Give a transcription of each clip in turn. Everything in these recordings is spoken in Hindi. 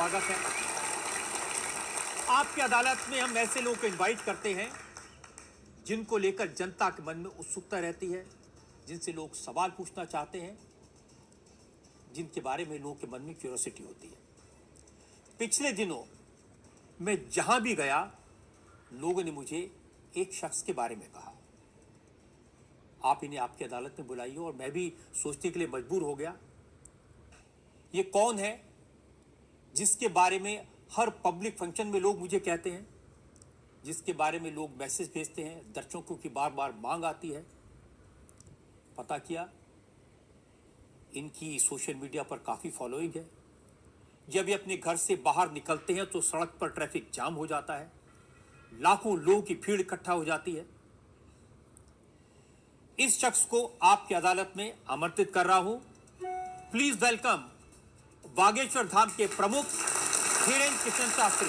स्वागत है। आपकी अदालत में हम ऐसे लोगों को इनवाइट करते हैं जिनको लेकर जनता के मन में उत्सुकता रहती है, जिनसे लोग सवाल पूछना चाहते हैं, जिनके बारे में लोगों के मन में क्यूरियोसिटी होती है। पिछले दिनों मैं जहां भी गया, लोगों ने मुझे एक शख्स के बारे में कहा, आप इन्हें आपकी अदालत में बुलाइए, और मैं भी सोचने के लिए मजबूर हो गया, ये कौन है जिसके बारे में हर पब्लिक फंक्शन में लोग मुझे कहते हैं, जिसके बारे में लोग मैसेज भेजते हैं, दर्शकों की बार बार मांग आती है। पता किया, इनकी सोशल मीडिया पर काफ़ी फॉलोइंग है। जब ये अपने घर से बाहर निकलते हैं तो सड़क पर ट्रैफिक जाम हो जाता है, लाखों लोगों की भीड़ इकट्ठा हो जाती है। इस शख्स को आपकी अदालत में आमंत्रित कर रहा हूं। प्लीज वेलकम बागेश्वर धाम के प्रमुख धीरेन्द्र कृष्ण शास्त्री।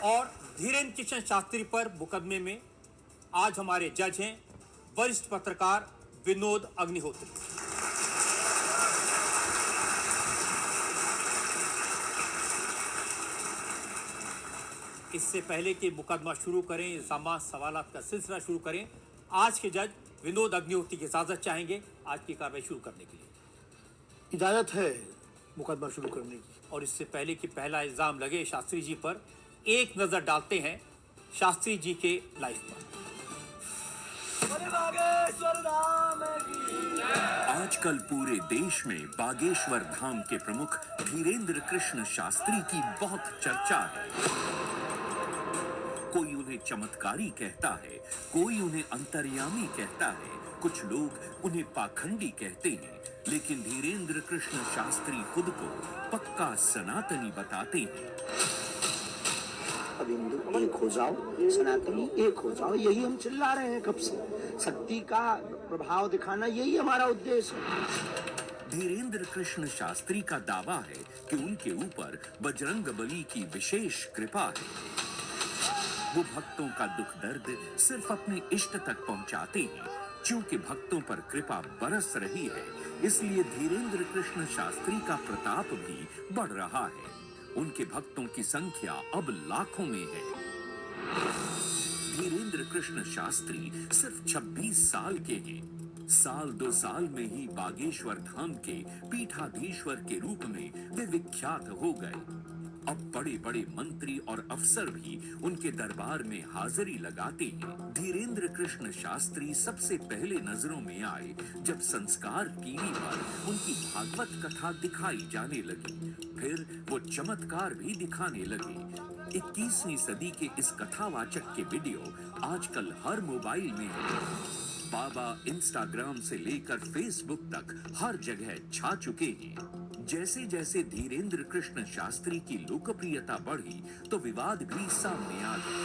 और धीरेन्द्र कृष्ण शास्त्री पर मुकदमे में आज हमारे जज हैं वरिष्ठ पत्रकार विनोद अग्निहोत्री। इससे पहले कि मुकदमा शुरू करें, इल्जाम सवालात का सिलसिला शुरू करें, आज के जज विनोद अग्निहोत्री की इजाजत चाहेंगे आज की कार्रवाई शुरू करने के लिए। इजाजत है मुकदमा शुरू करने की। और इससे पहले कि पहला इल्जाम लगे शास्त्री जी पर, एक नजर डालते हैं शास्त्री जी के लाइफ पर। आजकल पूरे देश में बागेश्वर धाम के प्रमुख धीरेन्द्र कृष्ण शास्त्री की बहुत चर्चा है। कोई उन्हें चमत्कारी कहता है, कोई उन्हें अंतर्यामी कहता है, कुछ लोग उन्हें पाखंडी कहते हैं, लेकिन धीरेन्द्र कृष्ण शास्त्री खुद को पक्का सनातनी बताते हैं। अब हिंदू एक हो जाओ, सनातनी एक हो जाओ, यही हम चिल्ला रहे हैं कब से। शक्ति का प्रभाव दिखाना यही हमारा उद्देश्य है। धीरेन्द्र कृष्ण शास्त्री का दावा है कि उनके ऊपर बजरंगबली की विशेष कृपा है। वो भक्तों का दुख दर्द सिर्फ अपने इष्ट तक पहुंचाते हैं। चूंकि भक्तों पर कृपा बरस रही है, इसलिए धीरेन्द्र कृष्ण शास्त्री का प्रताप भी बढ़ रहा है। उनके भक्तों की संख्या अब लाखों में है। धीरेन्द्र कृष्ण शास्त्री सिर्फ 26 साल के हैं। साल 2 साल में ही बागेश्वर धाम के पीठाधीश्वर के रूप में वे विख्यात हो गए। अब बड़े बड़े मंत्री और अफसर भी उनके दरबार में हाजिरी लगाते हैं। धीरेन्द्र कृष्ण शास्त्री सबसे पहले नजरों में आए जब संस्कार टीवी पर उनकी भागवत कथा दिखाई जाने लगी। फिर वो चमत्कार भी दिखाने लगे। 21वीं सदी के इस कथावाचक के वीडियो आजकल हर मोबाइल में है। बाबा इंस्टाग्राम से लेकर फेसबुक तक हर जगह छा चुके हैं। जैसे जैसे धीरेन्द्र कृष्ण शास्त्री की लोकप्रियता बढ़ी तो विवाद भी सामने आ गए।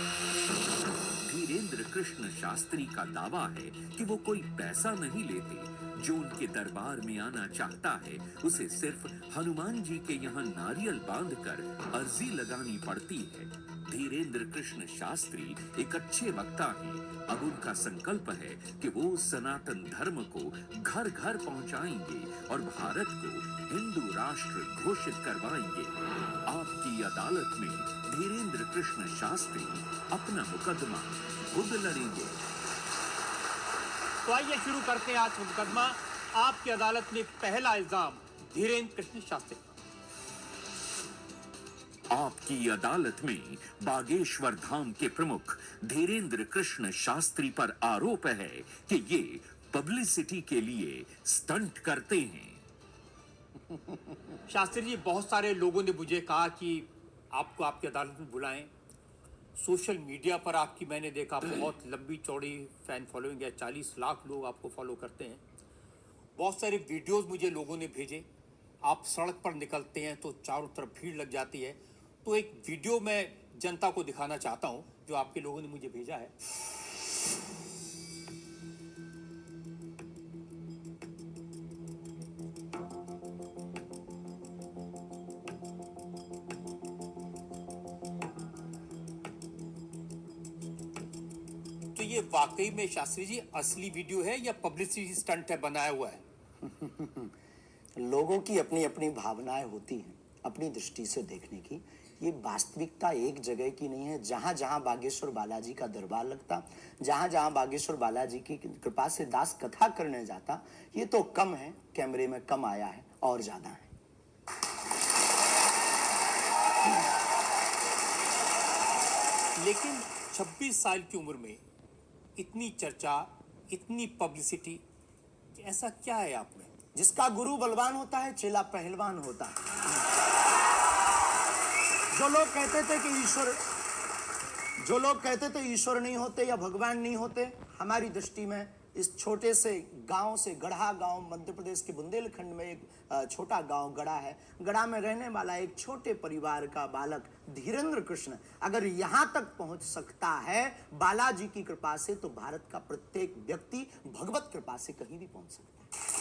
धीरेन्द्र कृष्ण शास्त्री का दावा है कि वो कोई पैसा नहीं लेते। जो उनके दरबार में आना चाहता है उसे सिर्फ हनुमान जी के यहाँ नारियल बांधकर अर्जी लगानी पड़ती है। धीरेन्द्र कृष्ण शास्त्री एक अच्छे वक्ता हैं। अब उनका संकल्प है कि वो सनातन धर्म को घर घर पहुंचाएंगे और भारत को हिंदू राष्ट्र घोषित करवाएंगे। आपकी अदालत में धीरेन्द्र कृष्ण शास्त्री अपना मुकदमा खुद लड़ेंगे। तो आइए शुरू करते हैं आज का मुकदमा। आपकी अदालत में पहला इल्जाम धीरेन्द्र कृष्ण शास्त्री। आपकी अदालत में बागेश्वर धाम के प्रमुख धीरेन्द्र कृष्ण शास्त्री पर आरोप है कि ये पब्लिसिटी के लिए स्टंट करते हैं। शास्त्री जी, बहुत सारे लोगों ने मुझे कहा कि आपको आपकी अदालत में बुलाएं। सोशल मीडिया पर आपकी मैंने देखा बहुत लंबी चौड़ी फैन फॉलोइंग है, 40 लाख लोग आपको फॉलो करते हैं। बहुत सारे वीडियोस मुझे लोगों ने भेजे। आप सड़क पर निकलते हैं तो चारों तरफ भीड़ लग जाती है। तो एक वीडियो मैं जनता को दिखाना चाहता हूं जो आपके लोगों ने मुझे भेजा है। ये वाकई में शास्त्री जी असली वीडियो है या पब्लिसिटी स्टंट है, बनाया हुआ है? लोगों की अपनी अपनी भावनाएं होती हैं, अपनी दृष्टि से देखने की। ये वास्तविकता एक जगह की नहीं है। जहां जहां बागेश्वर बालाजी का दरबार लगता, जहां जहां बागेश्वर बालाजी की कृपा से दास कथा करने जाता, ये तो कम है, कैमरे में कम आया है, और ज्यादा है। लेकिन 26 साल की उम्र में इतनी चर्चा, इतनी पब्लिसिटी, ऐसा क्या है आप में? जिसका गुरु बलवान होता है, चेला पहलवान होता है। जो लोग कहते थे ईश्वर नहीं होते या भगवान नहीं होते, हमारी दृष्टि में इस छोटे से गांव से, गढ़ा गांव, मध्य प्रदेश के बुंदेलखंड में एक छोटा गांव गढ़ा है। गढ़ा में रहने वाला एक छोटे परिवार का बालक धीरेन्द्र कृष्ण अगर यहां तक पहुंच सकता है बालाजी की कृपा से, तो भारत का प्रत्येक व्यक्ति भगवत कृपा से कहीं भी पहुंच सकता है।